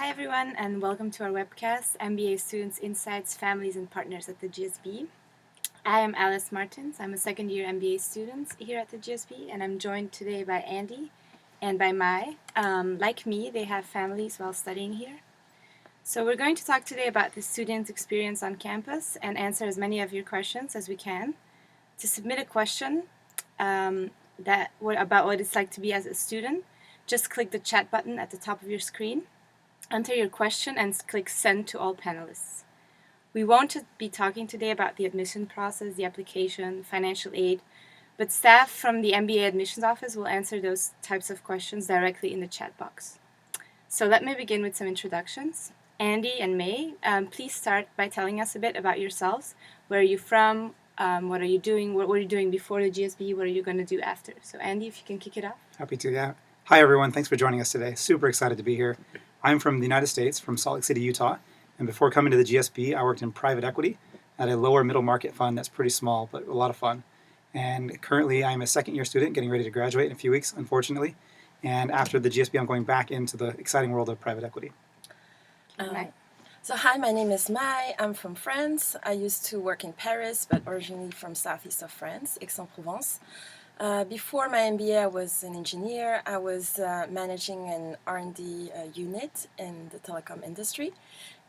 Hi everyone and welcome to our webcast, MBA Students Insights, Families and Partners at the GSB. I am Alice Martins. I'm a second year MBA student here at the GSB and I'm joined today by Andy and by Mai. Like me, they have families while studying here. So we're going to talk today about the student experience on campus and answer as many of your questions as we can. To submit a question about what it's like to be as a student, just click the chat button at the top of your screen. Enter your question and click Send to all panelists. We won't be talking today about the admission process, the application, financial aid, but staff from the MBA admissions office will answer those types of questions directly in the chat box. So let me begin with some introductions. Andy and May, please start by telling us a bit about yourselves. Where are you from? What are you doing? What were you doing before the GSB? What are you going to do after? So Andy, if you can kick it off. Happy to, yeah. Hi everyone, thanks for joining us today. Super excited to be here. I'm from the United States, from Salt Lake City, Utah, and before coming to the GSB, I worked in private equity at a lower middle market fund that's pretty small, but a lot of fun. And currently I'm a second year student getting ready to graduate in a few weeks, unfortunately. And after the GSB, I'm going back into the exciting world of private equity. Hi, my name is Mai. I'm from France. I used to work in Paris, but originally from southeast of France, Aix-en-Provence. Before my MBA, I was an engineer. I was managing an R&D unit in the telecom industry.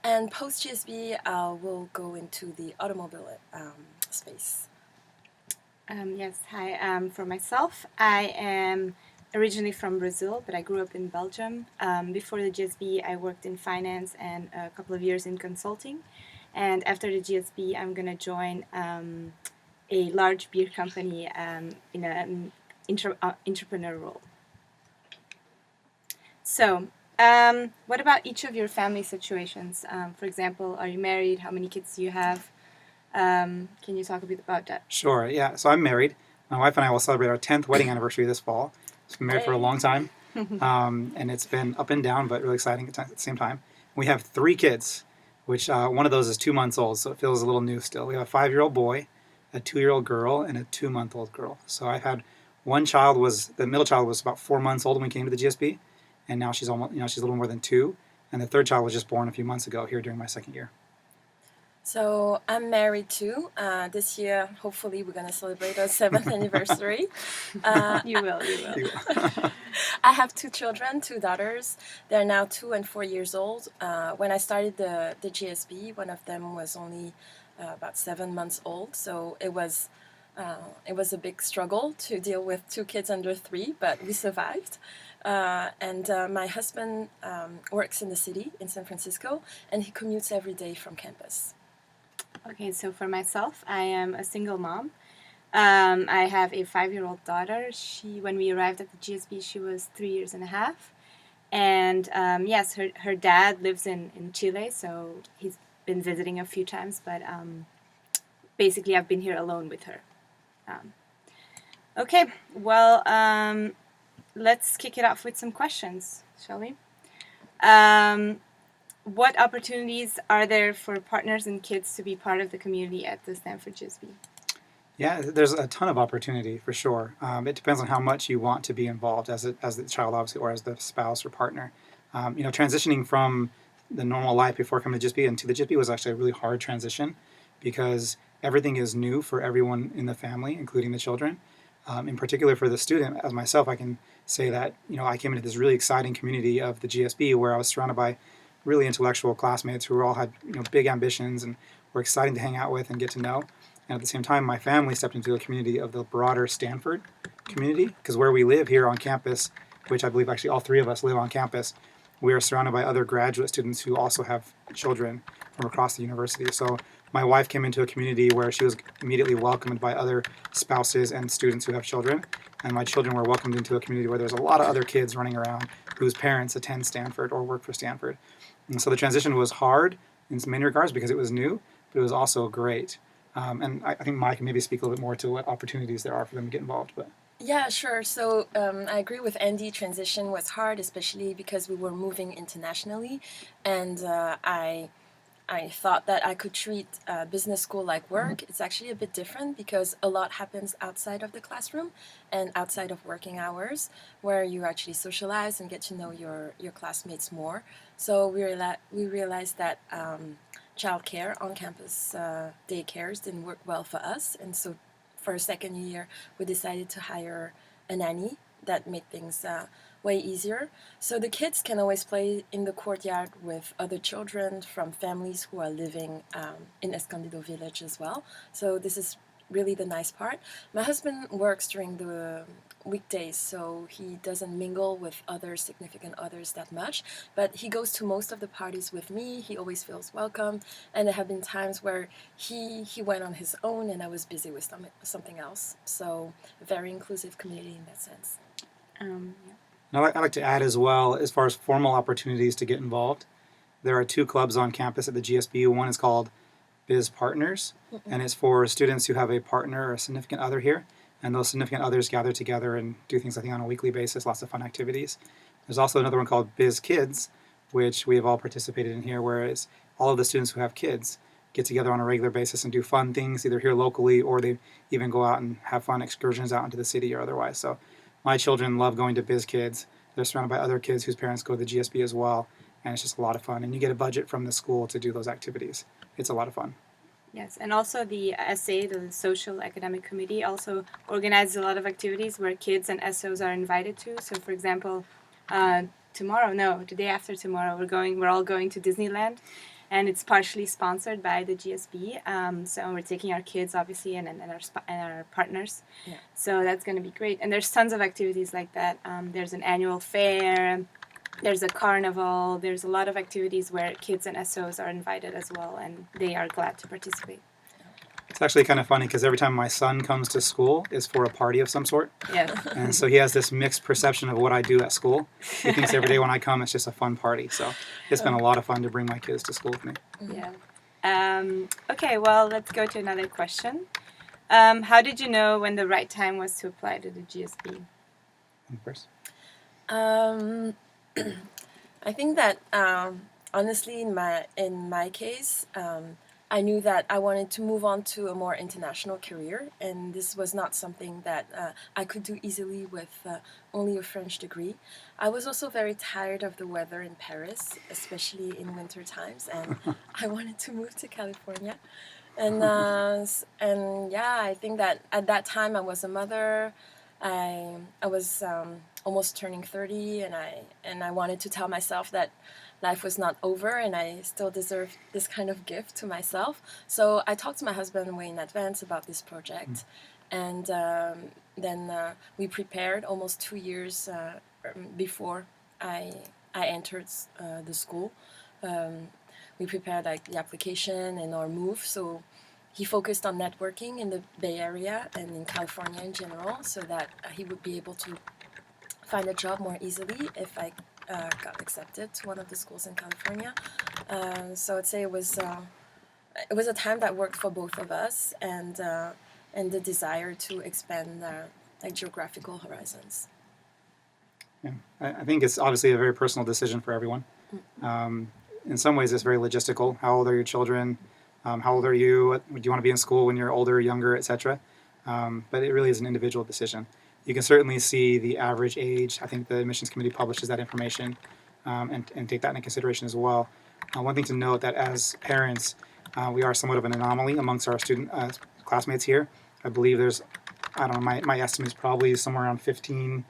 And post-GSB, I will go into the automobile space. Yes, hi. For myself, I am originally from Brazil, but I grew up in Belgium. Before the GSB, I worked in finance and a couple of years in consulting. And after the GSB, I'm going to join a large beer company in an entrepreneur role. So, what about each of your family situations? For example, are you married? How many kids do you have? Can you talk a bit about that? Sure, yeah. So I'm married. My wife and I will celebrate our 10th wedding anniversary this fall. We've been married for a long time, and it's been up and down, but really exciting at the same time. We have 3 kids, which one of those is 2 months old, so it feels a little new still. We have a 5-year-old boy, a 2-year-old girl, and a 2-month-old girl. So I've had one child the middle child was about 4 months old when we came to the GSB, and now she's almost, she's a little more than 2, and the third child was just born a few months ago here during my second year. So I'm married too. This year, hopefully, we're going to celebrate our 7th anniversary. You will. I have 2 children, 2 daughters. They're now 2 and 4 years old. When I started the GSB, one of them was only about 7 months old. So it was a big struggle to deal with 2 kids under 3, but we survived. And my husband works in the city, in San Francisco, and he commutes every day from campus. Okay, so for myself, I am a single mom. I have a 5-year-old daughter. When we arrived at the GSB, she was 3 years and a half. And yes, her dad lives in Chile, so he's been visiting a few times, but basically I've been here alone with her. Okay, well, let's kick it off with some questions, shall we? What opportunities are there for partners and kids to be part of the community at the Stanford GSB? Yeah, there's a ton of opportunity for sure. It depends on how much you want to be involved as the child, obviously, or as the spouse or partner. Transitioning from the normal life before coming to GSB into the GSB was actually a really hard transition because everything is new for everyone in the family, including the children. In particular for the student, as myself, I can say that I came into this really exciting community of the GSB where I was surrounded by really intellectual classmates who all had big ambitions and were exciting to hang out with and get to know. And at the same time, my family stepped into a community of the broader Stanford community, because where we live here on campus, which I believe actually all 3 of us live on campus, we are surrounded by other graduate students who also have children from across the university. So my wife came into a community where she was immediately welcomed by other spouses and students who have children, and my children were welcomed into a community where there's a lot of other kids running around whose parents attend Stanford or work for Stanford. And so the transition was hard in many regards because it was new, but it was also great. And I think Mike can maybe speak a little bit more to what opportunities there are for them to get involved. But yeah, sure. So I agree with Andy. Transition was hard, especially because we were moving internationally, and I I thought that I could treat business school like work. It's actually a bit different because a lot happens outside of the classroom and outside of working hours, where you actually socialize and get to know your classmates more. So we realized that childcare on campus daycares didn't work well for us, and so for a second year we decided to hire a nanny. That made things way easier. So the kids can always play in the courtyard with other children from families who are living in Escondido village as well. So this is really the nice part. My husband works during the weekdays, so he doesn't mingle with other significant others that much, but he goes to most of the parties with me. He always feels welcome, and there have been times where he went on his own and I was busy with something else. So a very inclusive community in that sense. Yeah. And I'd like to add as well, as far as formal opportunities to get involved, there are two clubs on campus at the GSB. One is called Biz Partners, and it's for students who have a partner or a significant other here. And those significant others gather together and do things, I think, on a weekly basis, lots of fun activities. There's also another one called Biz Kids, which we have all participated in here, whereas all of the students who have kids get together on a regular basis and do fun things, either here locally or they even go out and have fun excursions out into the city or otherwise. So my children love going to Biz Kids. They're surrounded by other kids whose parents go to the GSB as well, and it's just a lot of fun. And you get a budget from the school to do those activities. It's a lot of fun. Yes, and also the SA, the Social Academic Committee, also organizes a lot of activities where kids and SOs are invited to. So, for example, the day after tomorrow, we're all going to Disneyland, and it's partially sponsored by the GSB. So we're taking our kids, obviously, and our partners. Yeah. So that's going to be great. And there's tons of activities like that. There's an annual fair. There's a carnival. There's a lot of activities where kids and SOs are invited as well, and they are glad to participate. It's actually kind of funny because every time my son comes to school is for a party of some sort. Yeah. And so he has this mixed perception of what I do at school. He thinks every day when I come it's just a fun party. So it's been a lot of fun to bring my kids to school with me. Yeah. Okay, well, let's go to another question. How did you know when the right time was to apply to the GSB? First. I think that honestly, in my case, I knew that I wanted to move on to a more international career, and this was not something that I could do easily with only a French degree. I was also very tired of the weather in Paris, especially in winter times, and I wanted to move to California. And yeah, I think that at that time I was a mother. I was almost turning 30, and I wanted to tell myself that life was not over and I still deserved this kind of gift to myself. So I talked to my husband way in advance about this project, and then we prepared almost 2 years before I entered the school. We prepared like the application and our move. So he focused on networking in the Bay Area and in California in general, so that he would be able to find a job more easily if I got accepted to one of the schools in California. So I'd say it was a time that worked for both of us, and the desire to expand like geographical horizons. Yeah, I think it's obviously a very personal decision for everyone. In some ways, it's very logistical. How old are your children? How old are you? Do you want to be in school when you're older, younger, etc.? But it really is an individual decision. You can certainly see the average age. I think the admissions committee publishes that information, and take that into consideration as well. One thing to note that as parents, we are somewhat of an anomaly amongst our student classmates here. I believe there's, I don't know, my estimate is probably somewhere around 15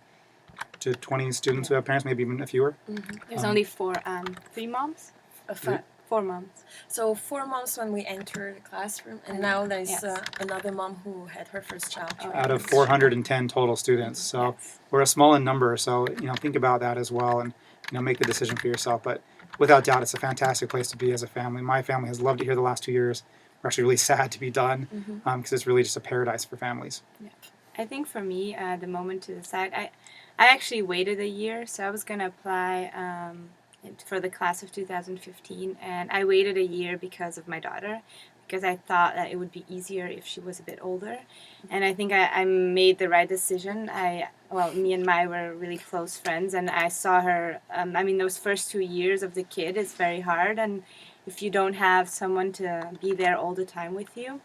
to 20 students who have parents, maybe even fewer. Mm-hmm. There's only 3 moms? 4 moms. So 4 moms when we entered the classroom, and now there's another mom who had her first child. Out of 410 total students. So we're a small in number. So, think about that as well, and, make the decision for yourself. But without doubt, it's a fantastic place to be as a family. My family has loved it here the last 2 years. We're actually really sad to be done, because it's really just a paradise for families. Yeah. I think for me, the moment to decide, I actually waited a year. So I was going to apply for the class of 2015, and I waited a year because of my daughter. because I thought that it would be easier if she was a bit older. And I think I made the right decision. Me and Mai were really close friends, and I saw her. Those first 2 years of the kid is very hard, and if you don't have someone to be there all the time with you,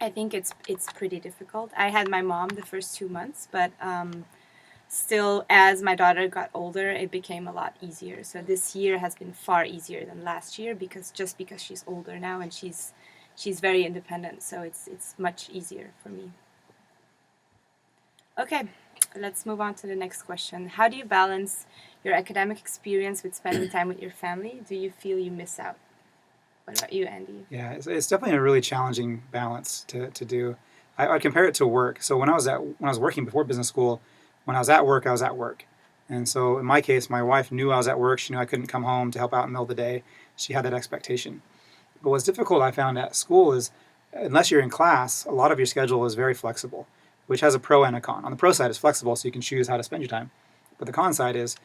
I think it's pretty difficult. I had my mom the first 2 months, but still, as my daughter got older, it became a lot easier. So this year has been far easier than last year because she's older now and she's very independent. So it's much easier for me. Okay, let's move on to the next question. How do you balance your academic experience with spending time with your family? Do you feel you miss out? What about you, Andy? Yeah, it's definitely a really challenging balance to do. I compare it to work. So when I was working before business school, when I was at work, I was at work. And so in my case, my wife knew I was at work. She knew I couldn't come home to help out in the middle of the day. She had that expectation. But what's difficult I found at school is unless you're in class, a lot of your schedule is very flexible, which has a pro and a con. On the pro side, it's flexible, so you can choose how to spend your time. But the con side is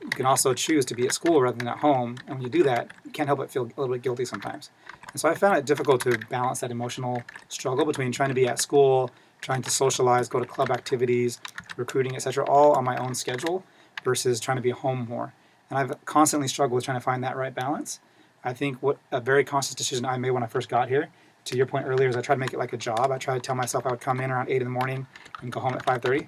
you can also choose to be at school rather than at home. And when you do that, you can't help but feel a little bit guilty sometimes. And so I found it difficult to balance that emotional struggle between trying to be at school, trying to socialize, go to club activities, recruiting, etc., all on my own schedule versus trying to be home more. And I've constantly struggled with trying to find that right balance. I think what a very conscious decision I made when I first got here, to your point earlier, is I tried to make it like a job. I tried to tell myself I would come in around 8 in the morning and go home at 5:30.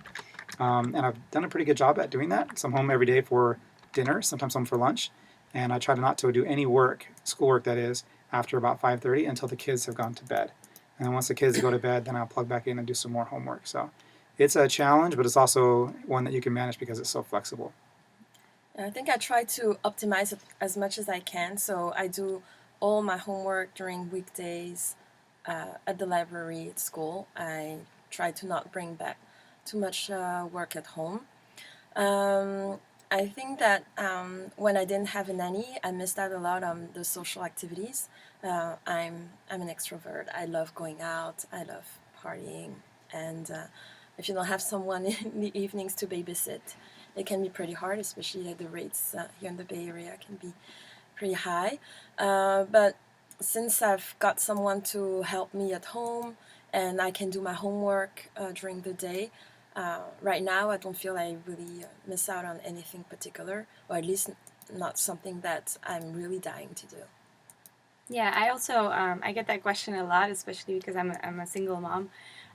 And I've done a pretty good job at doing that. So I'm home every day for dinner, sometimes home for lunch. And I try not to do any work, schoolwork that is, after about 5:30 until the kids have gone to bed. And then once the kids go to bed, then I'll plug back in and do some more homework. So it's a challenge, but it's also one that you can manage because it's so flexible. I think I try to optimize it as much as I can. So I do all my homework during weekdays at the library at school. I try to not bring back too much work at home. I think that when I didn't have a nanny, I missed out a lot on the social activities. I'm an extrovert. I love going out. I love partying. And if you don't have someone in the evenings to babysit, it can be pretty hard, especially the rates here in the Bay Area can be pretty high. But since I've got someone to help me at home and I can do my homework during the day, right now I don't feel I really miss out on anything particular, or at least not something that I'm really dying to do. Yeah, I also I get that question a lot, especially because I'm a single mom.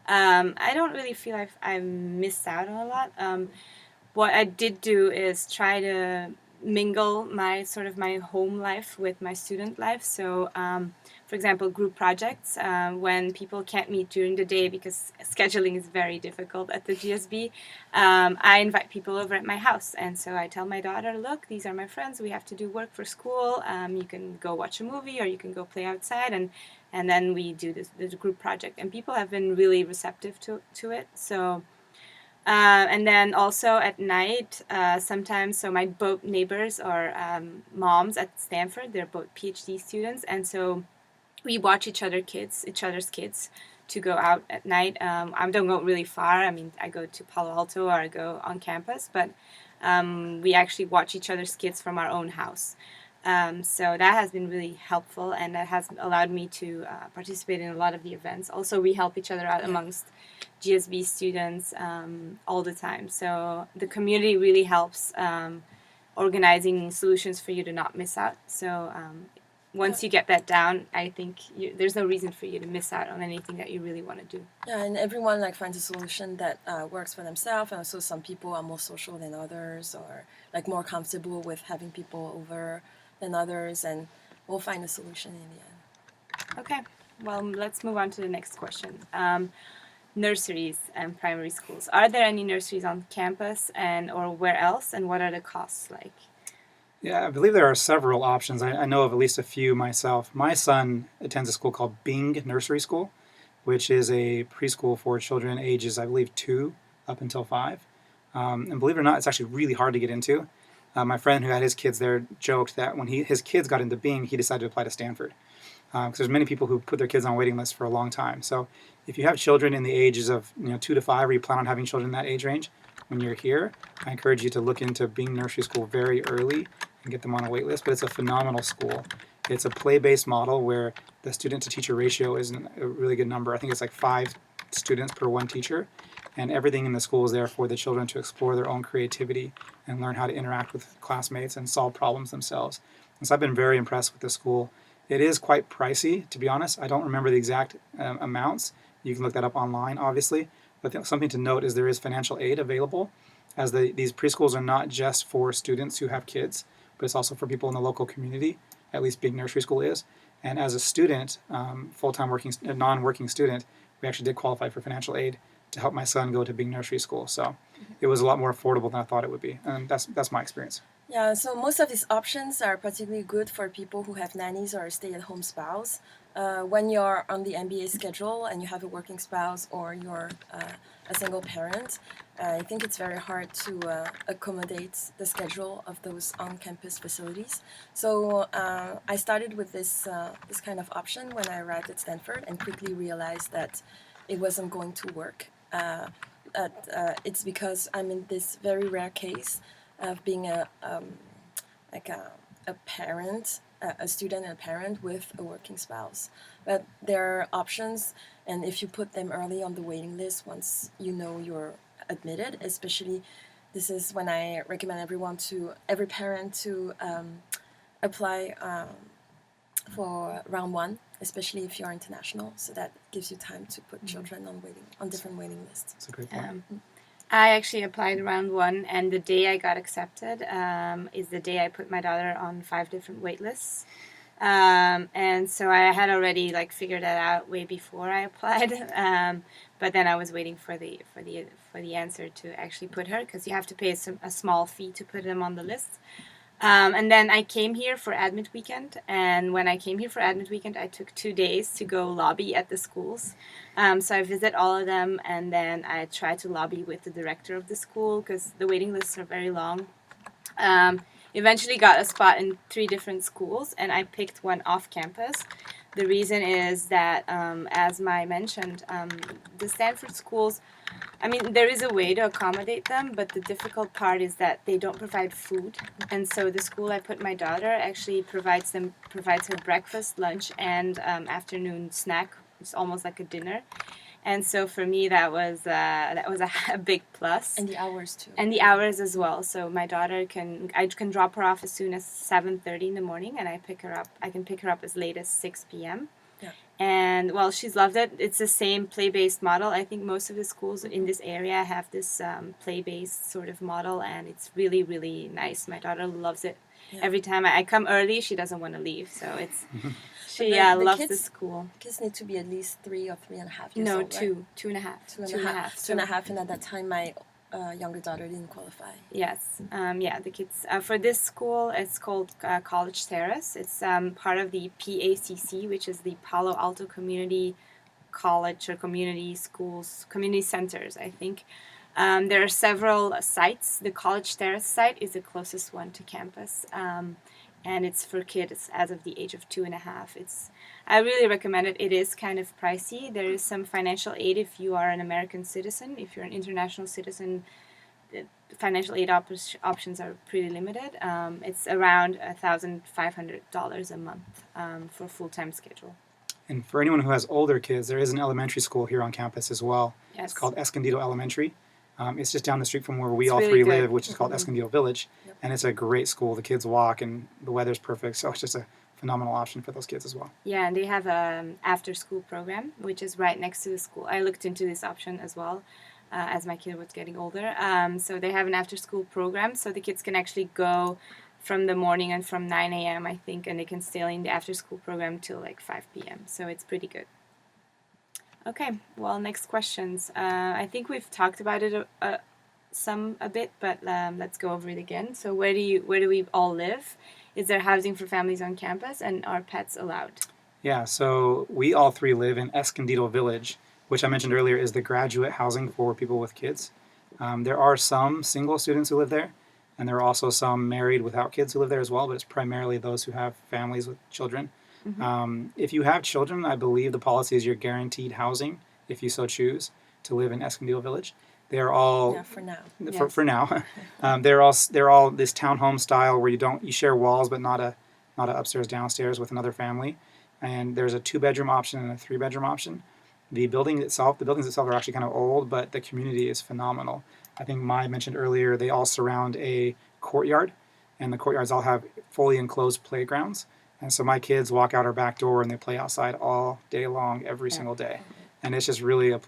I don't really feel like I missed out on a lot. What I did do is try to mingle my home life with my student life. So, for example, group projects, when people can't meet during the day because scheduling is very difficult at the GSB, I invite people over at my house. And so I tell my daughter, look, these are my friends. We have to do work for school. You can go watch a movie or you can go play outside. And then we do this group project. And people have been really receptive to it. So... and then also at night, sometimes, so my both neighbors are moms at Stanford. They're both PhD students, and so we watch each other's kids, to go out at night. I don't go really far. I mean, I go to Palo Alto or I go on campus, but we actually watch each other's kids from our own house. So that has been really helpful, and that has allowed me to participate in a lot of the events. Also, we help each other out amongst GSB students all the time. So the community really helps organizing solutions for you to not miss out. So once you get that down, I think there's no reason for you to miss out on anything that you really want to do. Yeah, and everyone finds a solution that works for themselves. And also some people are more social than others, or more comfortable with having people over than others, and we'll find a solution in the end. Okay, well, let's move on to the next question. Nurseries and primary schools. Are there any nurseries on campus or where else, and what are the costs like? Yeah, I believe there are several options. I know of at least a few myself. My son attends a school called Bing Nursery School, which is a preschool for children ages, I believe, 2 up until 5. And believe it or not, it's actually really hard to get into. My friend who had his kids there joked that when his kids got into Bing, he decided to apply to Stanford. Because there's many people who put their kids on waiting lists for a long time. So if you have children in the ages of 2 to 5, or you plan on having children in that age range, when you're here, I encourage you to look into Bing Nursery School very early and get them on a wait list. But it's a phenomenal school. It's a play-based model where the student-to-teacher ratio is a really good number. I think it's like 5 students per 1 teacher, and everything in the school is there for the children to explore their own creativity and learn how to interact with classmates and solve problems themselves. And so I've been very impressed with the school. It is quite pricey, to be honest. I don't remember the exact amounts. You can look that up online, obviously. But something to note is there is financial aid available, as these preschools are not just for students who have kids, but it's also for people in the local community, at least Big Nursery School is. And as a student, full-time non-working student, we actually did qualify for financial aid to help my son go to Big Nursery School. So it was a lot more affordable than I thought it would be. And that's my experience. Yeah, so most of these options are particularly good for people who have nannies or a stay-at-home spouse. When you're on the MBA schedule and you have a working spouse or you're a single parent, I think it's very hard to accommodate the schedule of those on-campus facilities. So I started with this kind of option when I arrived at Stanford and quickly realized that it wasn't going to work. It's because I'm in this very rare case of being a parent, a student and a parent with a working spouse. But there are options, and if you put them early on the waiting list, once you know you're admitted, especially this is when I recommend every parent to apply for round 1, especially if you're international, so that gives you time to put children on different waiting lists. That's a great point. I actually applied round 1, and the day I got accepted is the day I put my daughter on 5 different wait lists. And so I had already figured that out way before I applied. But then I was waiting for the answer to actually put her, because you have to pay a small fee to put them on the list. And then I came here for admit weekend, and when I came here for admit weekend, I took 2 days to go lobby at the schools. So I visit all of them, and then I try to lobby with the director of the school, because the waiting lists are very long. Eventually got a spot in 3 different schools, and I picked one off campus. The reason is that, as Mai mentioned, the Stanford schools, I mean, there is a way to accommodate them, but the difficult part is that they don't provide food. And so the school I put my daughter actually provides her breakfast, lunch, and afternoon snack. It's almost like a dinner. And so for me, that was a big plus. And the hours too. And the hours as well. So my daughter I can drop her off as soon as 7:30 in the morning, and I can pick her up as late as 6 p.m. Yeah. And well, she's loved it. It's the same play-based model. I think most of the schools in this area have this play-based sort of model, and it's really, really nice. My daughter loves it. Yeah. Every time I come early, she doesn't want to leave. So she loves the school. Kids need to be at least 3 or 3.5 years no, old, two, right? 2.5. 2.5, and at that time my younger daughter didn't qualify. Yes, the kids for this school, it's called College Terrace. It's part of the PACC, which is the Palo Alto Community College or Community Schools, Community Centers, I think. There are several sites. The College Terrace site is the closest one to campus, and it's for kids as of the age of 2.5. I really recommend it. It is kind of pricey. There is some financial aid if you are an American citizen. If you're an international citizen, the financial aid options are pretty limited. It's around $1,500 a month for a full-time schedule. And for anyone who has older kids, there is an elementary school here on campus as well. Yes. It's called Escondido Elementary. It's just down the street from where we all really three good. live, which is called Escondido Village. Yep. And it's a great school. The kids walk, and the weather's perfect. So it's just a phenomenal option for those kids as well. Yeah, and they have an after-school program, which is right next to the school. I looked into this option as well as my kid was getting older. So they have an after-school program, so the kids can actually go from the morning and from 9 a.m., I think, and they can stay in the after-school program till 5 p.m. So it's pretty good. Okay, well, next questions. I think we've talked about it a bit, but let's go over it again. So where do we all live? Is there housing for families on campus, and are pets allowed? Yeah, so we all three live in Escondido Village, which I mentioned earlier is the graduate housing for people with kids. There are some single students who live there, and there are also some married without kids who live there as well, but it's primarily those who have families with children. Mm-hmm. If you have children, I believe the policy is you're guaranteed housing, if you so choose, to live in Escondido Village. They are all Yeah, for now. for now. They're all this townhome style where you share walls, but not a upstairs downstairs with another family. And there's a 2-bedroom option and a 3-bedroom option. The buildings itself are actually kind of old, but the community is phenomenal. I think Mai mentioned earlier they all surround a courtyard, and the courtyards all have fully enclosed playgrounds. And so my kids walk out our back door and they play outside all day long, every single day. And it's just really a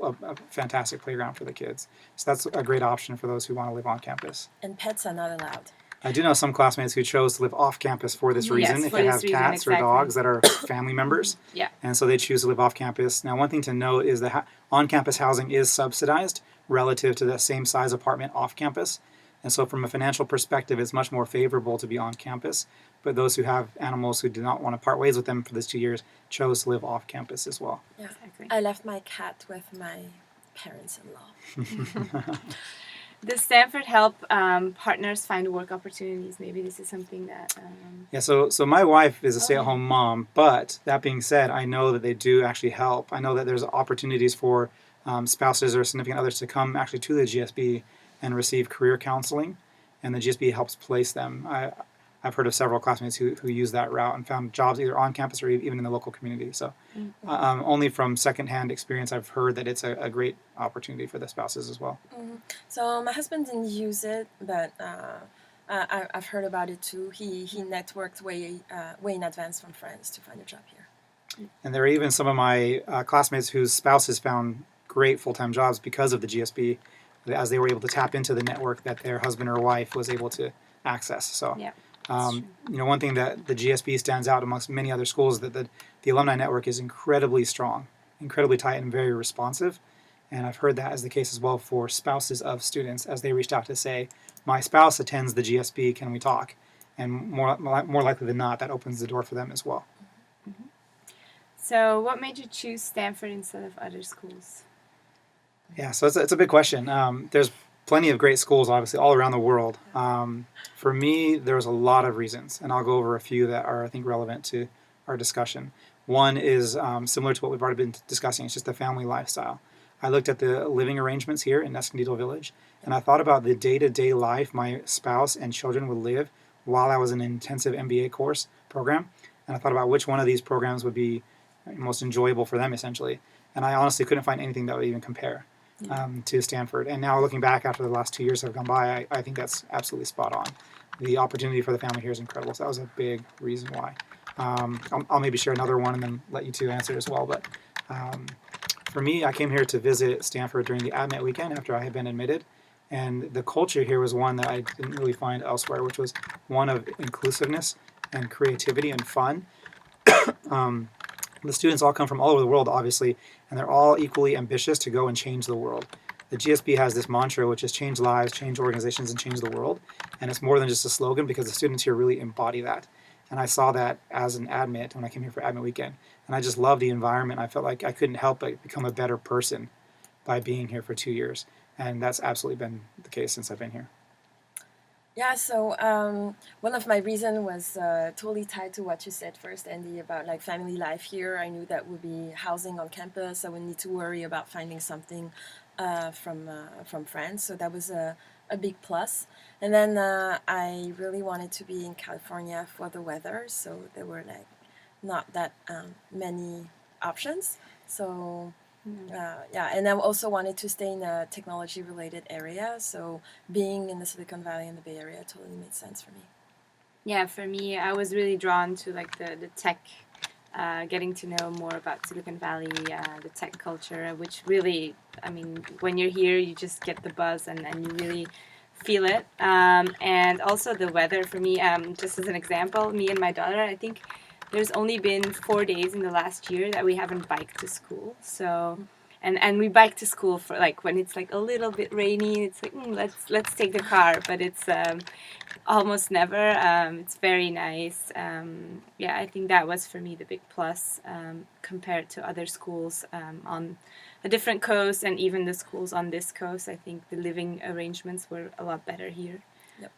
fantastic playground for the kids. So that's a great option for those who want to live on campus. And pets are not allowed. I do know some classmates who chose to live off campus for this reason. Yes, if for they this have reason, cats or exactly. dogs that are family members. Yeah. And so they choose to live off campus. Now, one thing to note is that on-campus housing is subsidized relative to the same size apartment off campus. And so from a financial perspective, it's much more favorable to be on campus. But those who have animals who do not want to part ways with them for these 2 years chose to live off campus as well. Yeah. Exactly. I left my cat with my parents-in-law. Does Stanford help partners find work opportunities? Maybe this is something that... Yeah, so my wife is a Oh, stay-at-home mom, but that being said, I know that they do actually help. I know that there's opportunities for spouses or significant others to come actually to the GSB and receive career counseling, and the GSB helps place them. I've heard of several classmates who use that route and found jobs either on campus or even in the local community. So only from secondhand experience, I've heard that it's a great opportunity for the spouses as well. Mm-hmm. So my husband didn't use it, but I've heard about it too. He networked way in advance from friends to find a job here. And there are even some of my classmates whose spouses found great full-time jobs because of the GSB, as they were able to tap into the network that their husband or wife was able to access. So, Yeah. one thing that the GSB stands out amongst many other schools is that the alumni network is incredibly strong, incredibly tight, and very responsive. And I've heard that as the case as well for spouses of students as they reached out to say, my spouse attends the GSB, can we talk? And more likely than not, that opens the door for them as well. Mm-hmm. So what made you choose Stanford instead of other schools? Yeah, so it's a big question. There's plenty of great schools, obviously, all around the world. For me, there's a lot of reasons, and I'll go over a few that are, I think, relevant to our discussion. One is similar to what we've already been discussing. It's just the family lifestyle. I looked at the living arrangements here in Escondido Village, and I thought about the day-to-day life my spouse and children would live while I was in an intensive MBA course program, and I thought about which one of these programs would be most enjoyable for them, essentially. And I honestly couldn't find anything that would even compare to Stanford. And now looking back after the last 2 years that have gone by, I think that's absolutely spot on. The opportunity for the family here is incredible. So that was a big reason why. I'll maybe share another one and then let you two answer as well. But for me, I came here to visit Stanford during the admit weekend after I had been admitted. And the culture here was one that I didn't really find elsewhere, which was one of inclusiveness and creativity and fun. The students all come from all over the world, obviously, and they're all equally ambitious to go and change the world. The GSB has this mantra, which is change lives, change organizations, and change the world. And it's more than just a slogan because the students here really embody that. And I saw that as an admit when I came here for admit weekend. And I just love the environment. I felt like I couldn't help but become a better person by being here for 2 years. And that's absolutely been the case since I've been here. Yeah, so one of my reasons was totally tied to what you said first, Andy, about like family life here. I knew that would be housing on campus. I wouldn't need to worry about finding something from friends. So that was a big plus. And then I really wanted to be in California for the weather. So there were like not that many options. So yeah, and I also wanted to stay in a technology-related area, so being in the Silicon Valley and the Bay Area totally made sense for me. Yeah, for me, I was really drawn to like the tech, getting to know more about Silicon Valley, the tech culture, which really, I mean, when you're here, you just get the buzz and you really feel it. And also the weather for me, just as an example, me and my daughter, I think there's only been 4 days in the last year that we haven't biked to school. So, and we bike to school for like when it's like a little bit rainy. It's like let's take the car, but it's almost never. It's very nice. Yeah, I think that was for me the big plus compared to other schools on a different coast and even the schools on this coast. I think the living arrangements were a lot better here. Yep.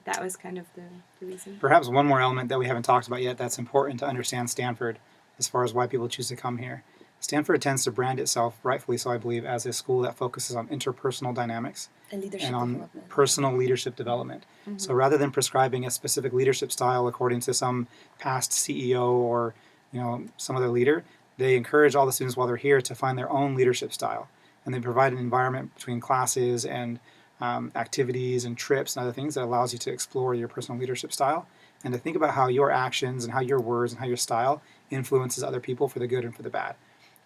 That was kind of the reason. Perhaps one more element that we haven't talked about yet that's important to understand Stanford as far as why people choose to come here. Stanford tends to brand itself, rightfully so, I believe, as a school that focuses on interpersonal dynamics And leadership and on development. personal leadership development. So rather than prescribing a specific leadership style according to some past CEO or some other leader, they encourage all the students while they're here to find their own leadership style, and they provide an environment between classes and activities and trips and other things that allows you to explore your personal leadership style and to think about how your actions and how your words and how your style influences other people for the good and for the bad.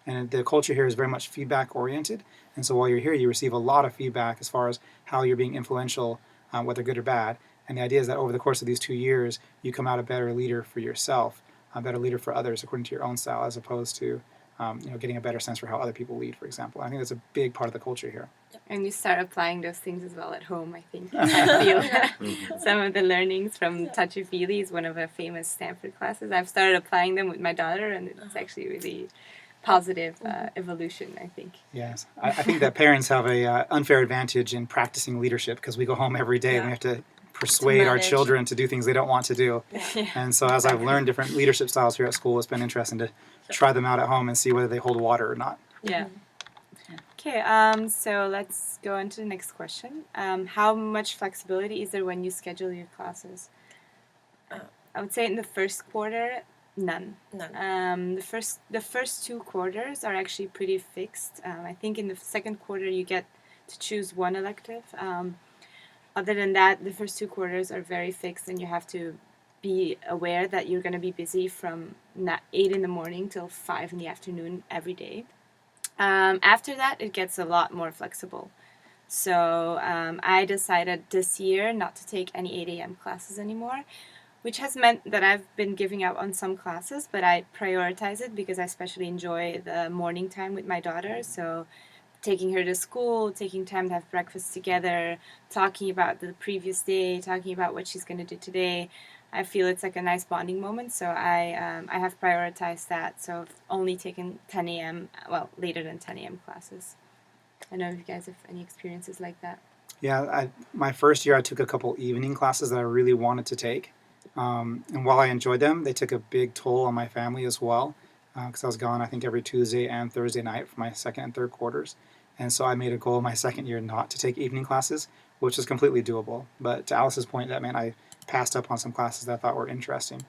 And the culture here is very much feedback oriented. And so while you're here, you receive a lot of feedback as far as how you're being influential, whether good or bad. And the idea is that over the course of these 2 years, you come out a better leader for yourself, a better leader for others according to your own style, as opposed to getting a better sense for how other people lead, for example. I think that's a big part of the culture here. And you start applying those things as well at home, I think. I feel some of the learnings from Touchy-Feely is one of our famous Stanford classes. I've started applying them with my daughter, and it's actually really positive evolution, I think. Yes. I think that parents have a unfair advantage in practicing leadership because we go home every day and we have to persuade our children to do things they don't want to do. Yeah. And so as I've learned different leadership styles here at school, it's been interesting to try them out at home and see whether they hold water or not. Yeah. Okay, so let's go on to the next question. How much flexibility is there when you schedule your classes? I would say in the first quarter, none. The first 2 quarters are actually pretty fixed. I think in the second quarter you get to choose one elective. Other than that, the first 2 quarters are very fixed, and you have to be aware that you're going to be busy from 8 in the morning till 5 in the afternoon every day. After that, it gets a lot more flexible. So I decided this year not to take any 8 a.m. classes anymore, which has meant that I've been giving up on some classes, but I prioritize it because I especially enjoy the morning time with my daughter. So taking her to school, taking time to have breakfast together, talking about the previous day, talking about what she's going to do today. I feel it's like a nice bonding moment, so I have prioritized that. So I've only taken 10 a.m., well, later than 10 a.m. classes. I don't know if you guys have any experiences like that. Yeah, my first year I took a couple evening classes that I really wanted to take. And while I enjoyed them, they took a big toll on my family as well, because I was gone, I think, every Tuesday and Thursday night for my second and third quarters. And so I made a goal my second year not to take evening classes, which is completely doable. But to Alice's point, that meant I passed up on some classes that I thought were interesting.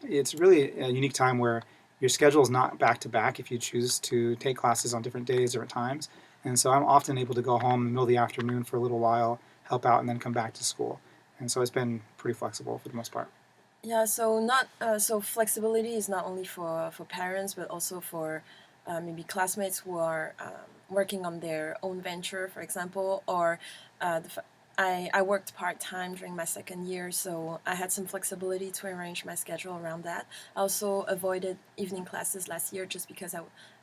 It's really a unique time where your schedule is not back-to-back if you choose to take classes on different days, different times. And so I'm often able to go home in the middle of the afternoon for a little while, help out, and then come back to school. And so it's been pretty flexible for the most part. Yeah, so flexibility is not only for parents, but also for maybe classmates who are working on their own venture, for example, or I worked part-time during my second year, so I had some flexibility to arrange my schedule around that. I also avoided evening classes last year just because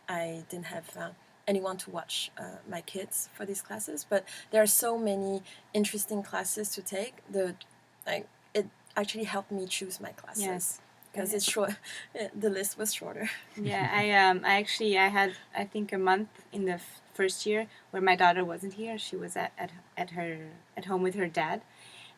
I didn't have anyone to watch my kids for these classes. But there are so many interesting classes to take. It actually helped me choose my classes. Yes. Because it's short, the list was shorter. Yeah, I had, I think, a month in the first year where my daughter wasn't here. She was at home with her dad,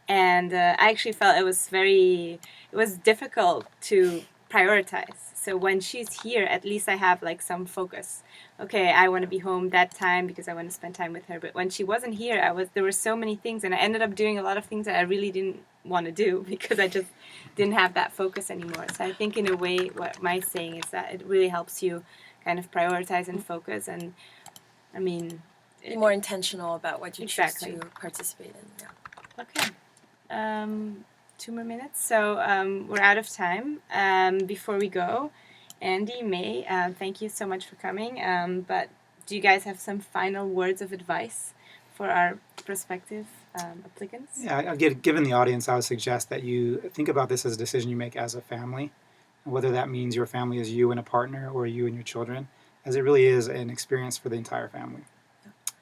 and I actually felt it was difficult to prioritize. So when she's here, at least I have like some focus. Okay, I want to be home that time because I want to spend time with her. But when she wasn't here, there were so many things, and I ended up doing a lot of things that I really didn't want to do because I just didn't have that focus anymore. So I think in a way what Mai's saying is that it really helps you kind of prioritize and focus, and I mean be more intentional about what you choose to participate in. Yeah. Okay. 2 more minutes. So we're out of time. Before we go, Andy, May, thank you so much for coming. But do you guys have some final words of advice for our prospective applicants? Yeah, given the audience, I would suggest that you think about this as a decision you make as a family, whether that means your family is you and a partner or you and your children, as it really is an experience for the entire family.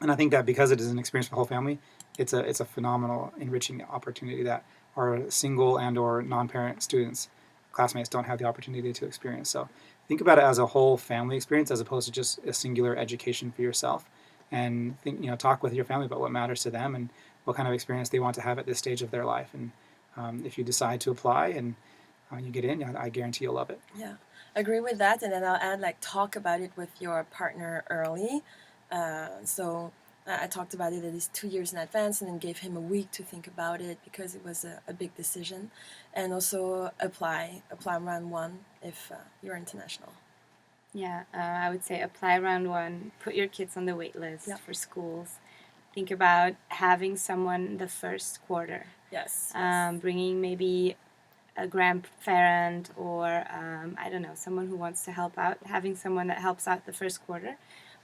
And I think that because it is an experience for the whole family, it's a phenomenal, enriching opportunity that our single and or non-parent students, classmates, don't have the opportunity to experience. So think about it as a whole family experience as opposed to just a singular education for yourself. And talk with your family about what matters to them and what kind of experience they want to have at this stage of their life. And if you decide to apply and when you get in, I guarantee you'll love it. Yeah, agree with that. And then I'll add like talk about it with your partner early. So I talked about it at least 2 years in advance, and then gave him a week to think about it because it was a big decision. And also apply round one if you're international. Yeah, I would say apply round one, put your kids on the wait list Yeah. for schools. Think about having someone the first quarter, Yes. bringing maybe a grandparent or I don't know, someone who wants to help out, having someone that helps out the first quarter.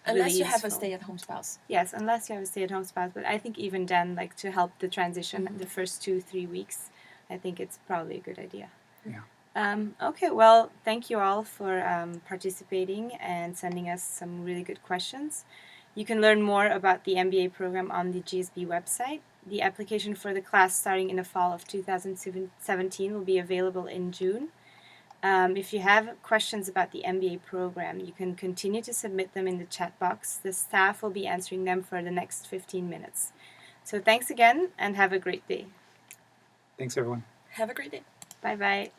Unless really you have a useful. stay-at-home spouse. Yes, unless you have a stay-at-home spouse. But I think even then, like to help the transition Mhm. the first 2-3 weeks, I think it's probably a good idea. Yeah. Okay, well, thank you all for participating and sending us some really good questions. You can learn more about the MBA program on the GSB website. The application for the class starting in the fall of 2017 will be available in June. If you have questions about the MBA program, you can continue to submit them in the chat box. The staff will be answering them for the next 15 minutes. So thanks again and have a great day. Thanks, everyone. Have a great day. Bye-bye.